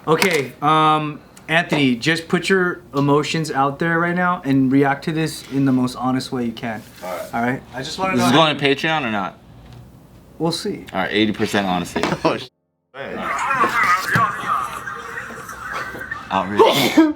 Okay, Anthony, just put your emotions out there right now and react to this in the most honest way you can. All right. I just want to know. Is this going to Patreon or not? We'll see. All right, 80% honesty. Oh, shit. Outrage.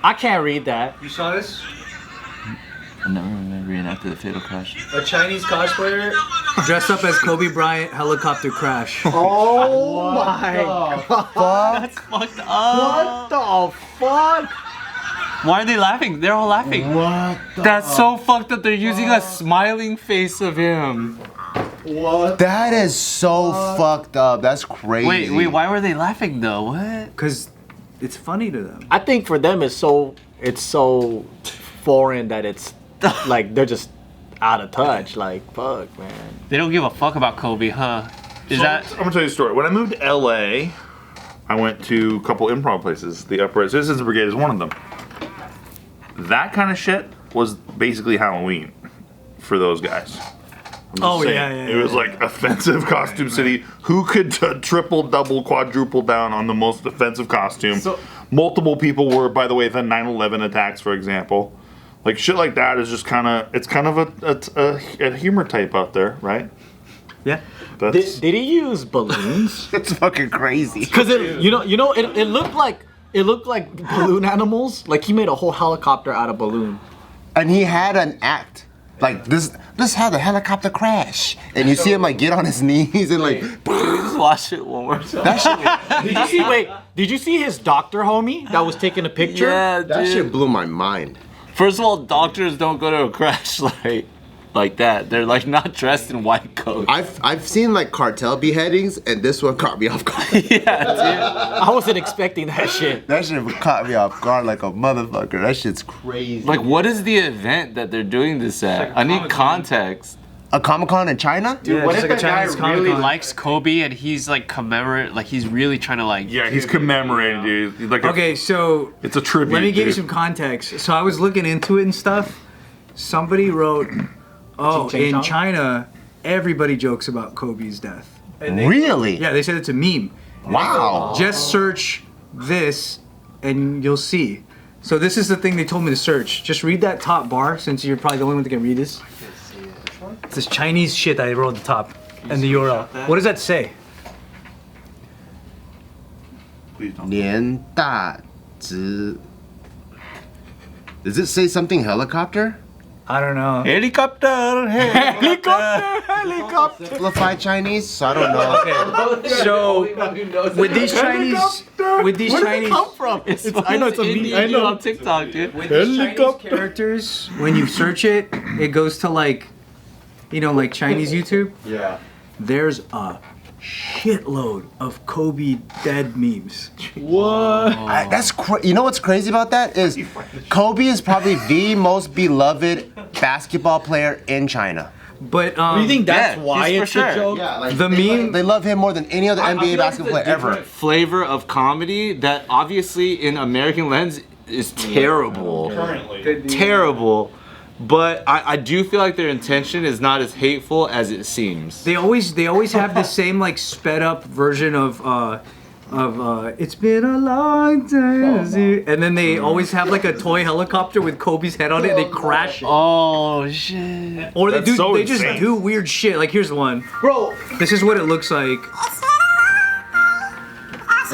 I can't read that. You saw this? I never remember reenacted the fatal crash. A Chinese cosplayer dressed up as Kobe Bryant helicopter crash. Oh my god. That's fucked up. What the fuck? Why are they laughing? They're all laughing. What the That's so fucked up. They're using a smiling face of him. What? That is so fucked up. That's crazy. Wait, why were they laughing though? What? Because it's funny to them. I think for them it's so foreign that it's like they're just out of touch. Like, fuck, man. They don't give a fuck about Kobe, huh? I'm gonna tell you a story. When I moved to LA, I went to a couple improv places. The Upright Citizens Brigade is one of them. That kind of shit was basically Halloween for those guys. Oh, saying. yeah. It was like offensive costume city. Who could triple, double, quadruple down on the most offensive costume? Multiple people were, by the way, the 9/11 attacks, for example. Like shit like that is just kind of, it's kind of a humor type out there, right? Yeah. That's, Did he use balloons? It's fucking crazy. Because it looked like balloon animals. Like he made a whole helicopter out of balloon. And he had an act. Like this how the helicopter crash. And you see him like get on his knees and like Just watch it one more time. that shit. Did you see his doctor homie that was taking a picture? Yeah, That dude. shit blew my mind. First of all, doctors don't go to a crash like that. They're like not dressed in white coats. I've seen like cartel beheadings, and this one caught me off guard. Yeah, I wasn't expecting that shit. That shit caught me off guard like a motherfucker. That shit's crazy. dude. Like, what is the event that they're doing this at? like a I need Comic-Con. A context. Comic-Con in China? Dude, What just if like a that guy Chinese really Comic-Con. likes Kobe and he's like he's really trying to like. yeah, he's commemorating, dude. He's like Okay, so it's a tribute. let me give you dude. some context. So I was looking into it and stuff. Somebody wrote, "Oh, Ching-chang in chong? China, everybody jokes about Kobe's death." Really? Yeah, they said it's a meme. Wow. Just search this, and you'll see. So this is the thing they told me to search. Just read that top bar, since you're probably the only one that can read this. It's this Chinese shit that I wrote at the top, and the URL. What does that say? Please don't. 年大直. Does it say something helicopter? I don't know. Helicopter. Helicopter. Simplified Chinese? So I don't know. Okay. So with these Chinese, Where did it come from? I know it's a meme. I know. on TikTok, dude. with these Chinese characters, when you search it, it goes to like, like Chinese YouTube. Yeah. There's a shitload of Kobe dead memes. What? You know what's crazy about that is Kobe is probably the most beloved basketball player in China. But You think that's Yeah, why he's for it's sure. a joke? Yeah, like The meme- they love him more than any other NBA basketball player ever. Flavor of comedy that obviously in American lens is terrible. Terrible. But I do feel like their intention is not as hateful as it seems. they always have the same like sped up version of it's been a long time, and then they always have like a toy helicopter with Kobe's head on it. And they crash it, Oh shit. or they That's so they just insane. do weird shit. Like here's one. Bro, This is what it looks like.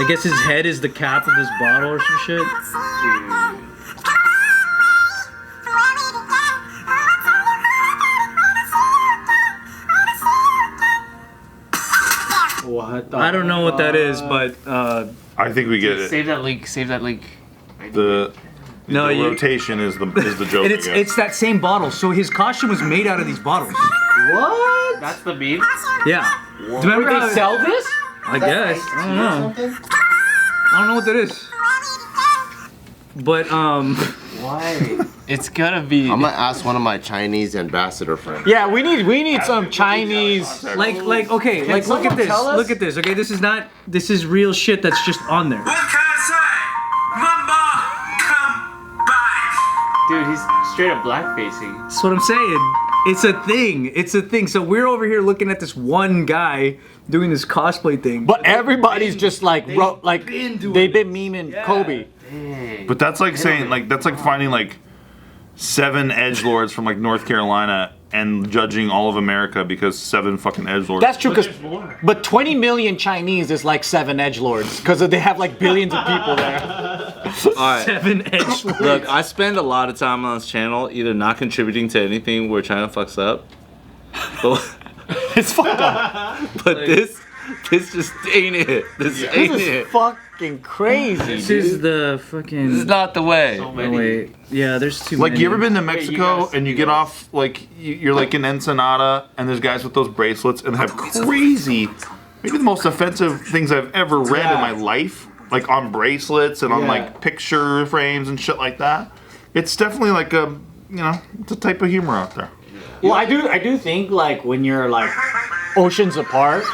I guess his head is the cap of his bottle or some shit. what the I don't know what that is, but I think we get it. Save that link. Save that link. The No, the you- rotation is the joke. and it's that same bottle. So his costume was made out of these bottles. What? That's the meme. Yeah. Remember They how- sell this? I guess. I don't know. I don't know what that is. But Why? It's gotta be. I'm gonna ask one of my Chinese ambassador friends. Yeah, we need some Chinese. like okay, like look at someone this. tell us? Look at this. Okay, this is real shit that's just on there. What can I say? Mamba, come back. Dude, he's straight up black facing. That's what I'm saying. It's a thing. It's a thing. So we're over here looking at this one guy doing this cosplay thing. But everybody's just like, they've been memeing Kobe. But that's like saying, like, that's like finding like 7 edgelords from like North Carolina and judging all of America because 7 fucking edgelords. That's true, but 20 million Chinese is like 7 edgelords because they have like billions of people there. All right. 7 edgelords. Look, I spend a lot of time on this channel either not contributing to anything where China fucks up. It's fucked up. But this just ain't it. This ain't This it. is fucking crazy. This is the fucking. This is not the way. Oh, wait. Yeah, there's too Like, many. you ever been to Mexico and you get off, like, you're like in Ensenada and there's guys with those bracelets and have crazy, maybe the most offensive things I've ever read in my life, like on bracelets and on like picture frames and shit like that. It's definitely like a, you know, it's a type of humor out there. Well, I do think like when you're like oceans apart,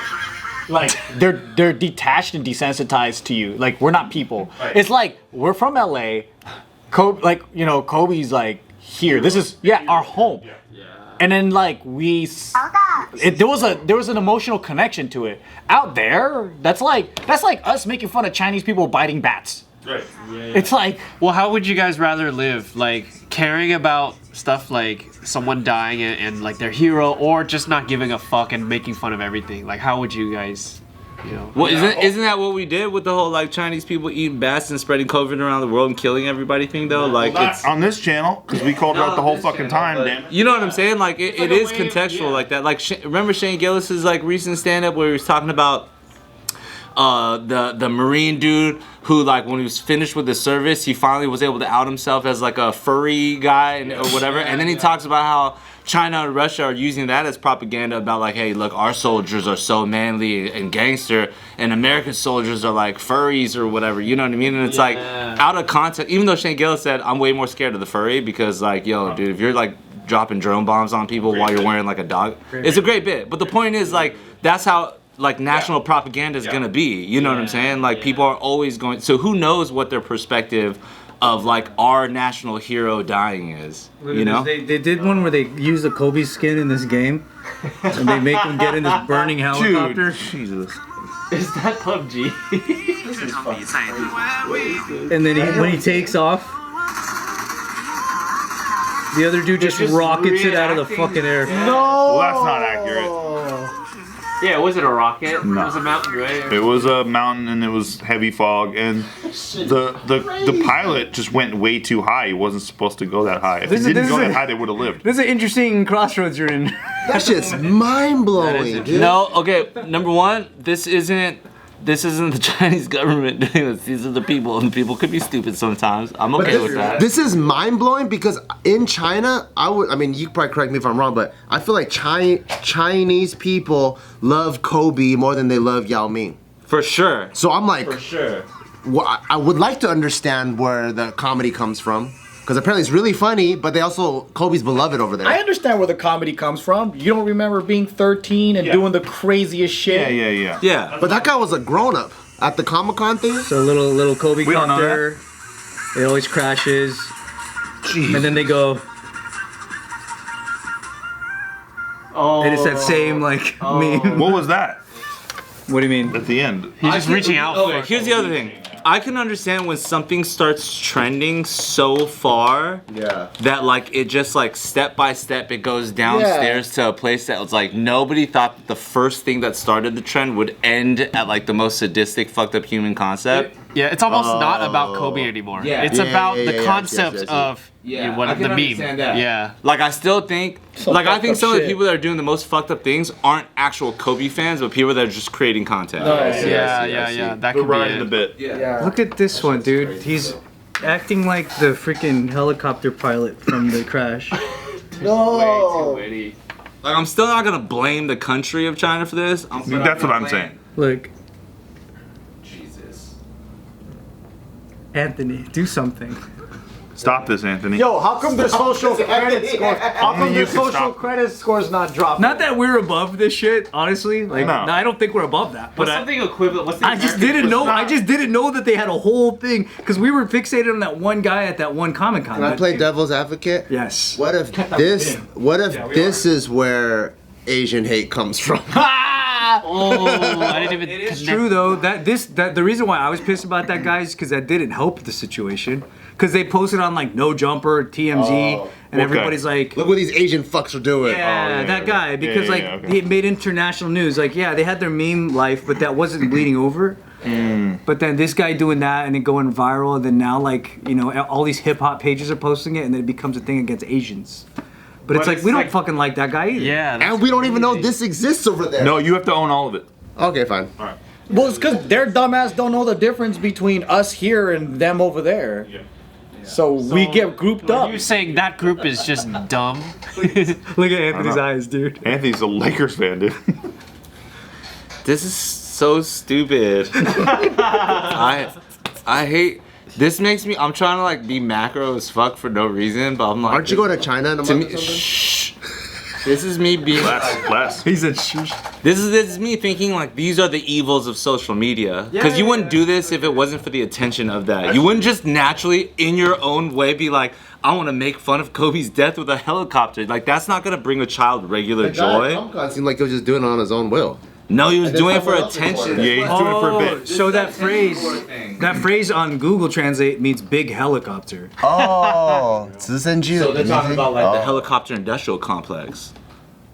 like they're detached and desensitized to you. Like we're not people. It's like we're from LA. Kobe, like you know, Kobe's like here. This is our home. And then like there was an emotional connection to it. Out there, that's like us making fun of Chinese people biting bats. Right. It's like, well, how would you guys rather live? Like caring about stuff like someone dying and like their hero, or just not giving a fuck and making fun of everything? Like, how would you guys, you know? Well, isn't that what we did with the whole like Chinese people eating bats and spreading COVID around the world and killing everybody thing though? Like Well, it's on this channel, because we called it out the whole fucking time, damn. you know what I'm saying? Like it is contextual like that. Like remember Shane Gillis's like recent stand up where he was talking about the Marine dude who like when he was finished with the service he finally was able to out himself as like a furry guy or whatever, and then he talks about how China and Russia are using that as propaganda about like, hey look, our soldiers are so manly and gangster and American soldiers are like furries or whatever, you know what I mean? And it's like out of context, even though Shane Gillis said I'm way more scared of the furry because like yo dude, if you're like dropping drone bombs on people while you're wearing like a dog, it's a great bit, but the point is like that's how like national propaganda is gonna be, you know what I'm saying? Like people are always going, so who knows what their perspective of like our national hero dying is, you know? They did one where they used the Kobe skin in this game, and they make him get in this burning helicopter. Jesus. Is that PUBG? And then when he takes off, the other dude just rockets it out of the fucking air. Well, that's not accurate. Yeah, was it a rocket? No. It was a mountain, right? It was a mountain and it was heavy fog, and the pilot just went way too high. He wasn't supposed to go that high. If he didn't go that high, they would have lived. This is an interesting crossroads you're in. That shit's mind blowing, dude. No, okay, number one, this isn't the Chinese government doing this. These are the people, and people could be stupid sometimes. I'm okay with that. This is mind blowing because in China, I mean, you probably correct me if I'm wrong, but I feel like Chinese people love Kobe more than they love Yao Ming. For sure. So I'm like, For sure. well, I would like to understand where the comedy comes from. Because apparently it's really funny, but they also, Kobe's beloved over there. I understand where the comedy comes from. You don't remember being 13 and doing the craziest shit? Yeah. Yeah. But that guy was a grown-up at the Comic-Con thing. So little Kobe We don't know copter. It always crashes. Jeez. And then they go. Oh. And it's that same like meme. What was that What do you mean? at the end? He's just reaching out Okay, for here's the other thing. I can understand when something starts trending so far that like it just like step by step it goes downstairs to a place that was like nobody thought that the first thing that started the trend would end at like the most sadistic fucked up human concept. Yeah, it's almost not about Kobe anymore. Yeah. It's Yeah, about yeah, the yeah, concept yes. of I can the meme. understand that. Yeah. Like I still think like I think fucked some up of the shit. people that are doing the most fucked up things aren't actual Kobe fans, but people that are just creating content. Yeah. That They're could be riding the it. bit. Look at this one, dude. He's acting like the freaking helicopter pilot from the crash. Like I'm still not gonna blame the country of China for this. That's what I'm saying. Look, Jesus. Anthony, do something. Stop this, Anthony. Yo, how come their social credit score? How come You their can social stop. credit score's not dropping? Not that we're above this shit, honestly. Like, No. no, I don't think we're above that. But What's something equivalent? What's the I just American didn't know. not- I just didn't know that they had a whole thing because we were fixated on that one guy at that one Comic Con. Can I play devil's advocate? Yes. What if this? What if this is where Asian hate comes from? Oh, I didn't even. It's true though that the reason why I was pissed about that guy is because that didn't help the situation. Because they posted on like No Jumper, TMZ, and everybody's like, Look what these Asian fucks are doing. yeah, that guy. Because like okay. it made international news. Like, yeah, they had their meme life, but that wasn't bleeding over. But then this guy doing that and it going viral, and then now like all these hip hop pages are posting it, and then it becomes a thing against Asians. But it's like we don't fucking like that guy either. Yeah. And we don't even know this exists over there. No, you have to own all of it. Okay, fine. Well, it's because their dumbass don't know the difference between us here and them over there. Yeah. So we get grouped Are up. you saying that group is just dumb? Look at Anthony's eyes, dude. Anthony's a Lakers fan, dude. This is so stupid. I hate. This makes me. I'm trying to like be macro as fuck for no reason, but I'm like. Aren't you going to China in a month To or me, something? shh. This is me being. Less. He said, "Shh." This is me thinking like these are the evils of social media. Because you wouldn't do this if it wasn't for the attention of that. You wouldn't just naturally, in your own way, be like, I want to make fun of Kobe's death with a helicopter. Like that's not gonna bring a child regular joy. It seemed like he was just doing it on his own will. No, he was then doing it for someone else attention. recorded Yeah, he's doing it for a bit. So that phrase on Google Translate means big helicopter. Oh, So they're talking about like the helicopter industrial complex.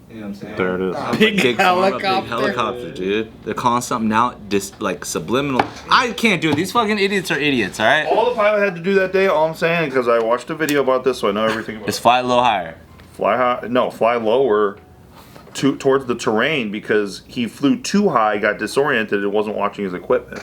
You know what I'm saying? There it is. Big helicopter, dude. They're calling something out like subliminal. I can't do it. These fucking idiots are idiots, all right? All the pilot had to do that day, all I'm saying, because I watched a video about this, so I know everything about Just fly a little higher. Fly high, no, fly lower towards the terrain because he flew too high, got disoriented, and wasn't watching his equipment.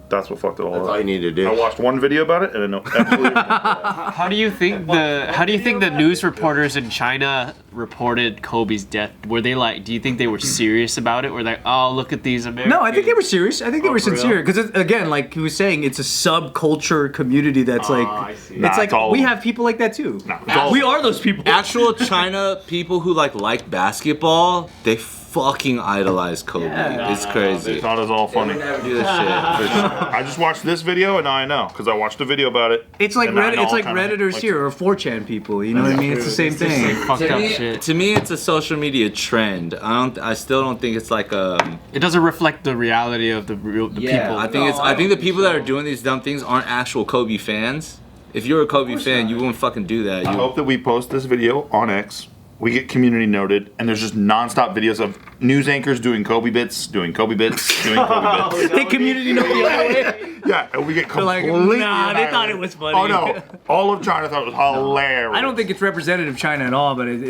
That's what fucked it all up. That's all you need to do. I watched one video about it and I know absolutely. How do you think the news reporters in China reported Kobe's death? Were they like? Do you think they were serious about it? Were they like, oh, look at these Americans? No, I think they were serious. I think they were for real? sincere because again, like he was saying, it's a subculture community that's I see. it's Nah, like it's all we of them. have people like that too. Nah, it's all We of are those people. Actual China people who like basketball, they fucking idolize Kobe. Yeah. It's They crazy. thought it was all funny. Never do this shit. For sure. I just watched this video and now I know because I watched a video about it. It's like and now I know It's all like kinda, Redditors like, here or 4chan people. You know what I mean? It's the same thing. Fucked up shit. To me, it's a social media trend. I still don't think it's like a. It doesn't reflect the reality of the people. I think the people that are doing these dumb things aren't actual Kobe fans. If you're a Kobe fan, you wouldn't fucking do that. I hope that we post this video on X. We get community noted, and there's just nonstop videos of news anchors doing Kobe bits, doing Kobe bits, doing Kobe bits. They community know the other way. Yeah, and we get They're like, completely nah, they thought annihilated. it was funny. Oh no, all of China thought it was hilarious. I don't think it's representative of China at all, but it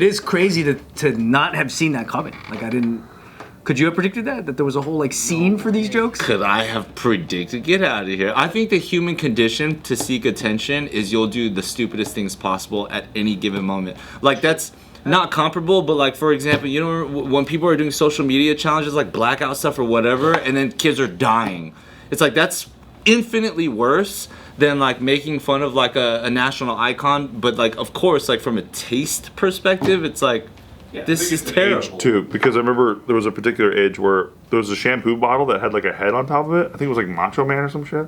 is crazy to not have seen that coming. Like I didn't. Could you have predicted that there was a whole like scene for these jokes? Could I have predicted? Get out of here. I think the human condition to seek attention is you'll do the stupidest things possible at any given moment. Like that's not comparable, but like for example, you know when people are doing social media challenges like blackout stuff or whatever, and then kids are dying. It's like that's infinitely worse than like making fun of like a national icon. But like of course, like from a taste perspective, it's like this is terrible. Too, because I remember there was a particular age where there was a shampoo bottle that had like a head on top of it. I think it was like Macho Man or some shit.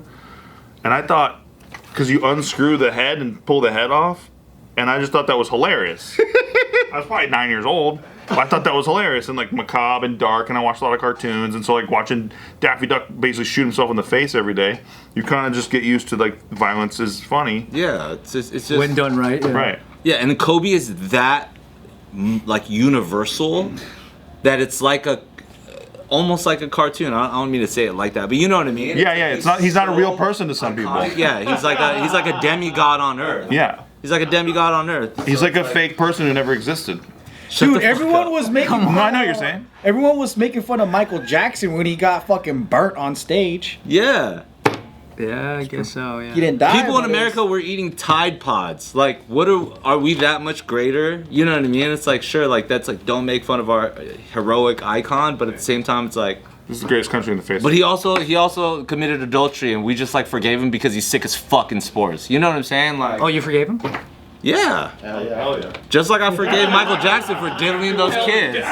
And I thought, because you unscrew the head and pull the head off, and I just thought that was hilarious. I was probably 9 years old, but I thought that was hilarious and like macabre and dark. And I watched a lot of cartoons, and so like watching Daffy Duck basically shoot himself in the face every day, you kind of just get used to like violence is funny. Yeah, it's just When done right. Yeah. Right. Yeah, and Kobe is that like universal that it's like a almost like a cartoon. I don't mean to say it like that, but you know what I mean. Yeah, yeah. It's not. He's not a real person to some people. Yeah, he's like a demigod on Earth. Yeah. He's like a demigod on Earth. He's like a fake person who never existed. Dude, everyone was making. I know what you're saying. Everyone was making fun of Michael Jackson when he got fucking burnt on stage. Yeah. Yeah, I guess so. Yeah. He didn't die. People in but it was- America were eating Tide Pods. Like, what are we that much greater? You know what I mean? It's like, sure, like that's like don't make fun of our heroic icon, but at the same time, it's like This is the greatest country in the face. But he also committed adultery, and we just like forgave him because he's sick as fuck in sports. You know what I'm saying? Like, Oh, you forgave him? yeah. Hell yeah. Just like I forgave Michael Jackson for diddling those kids.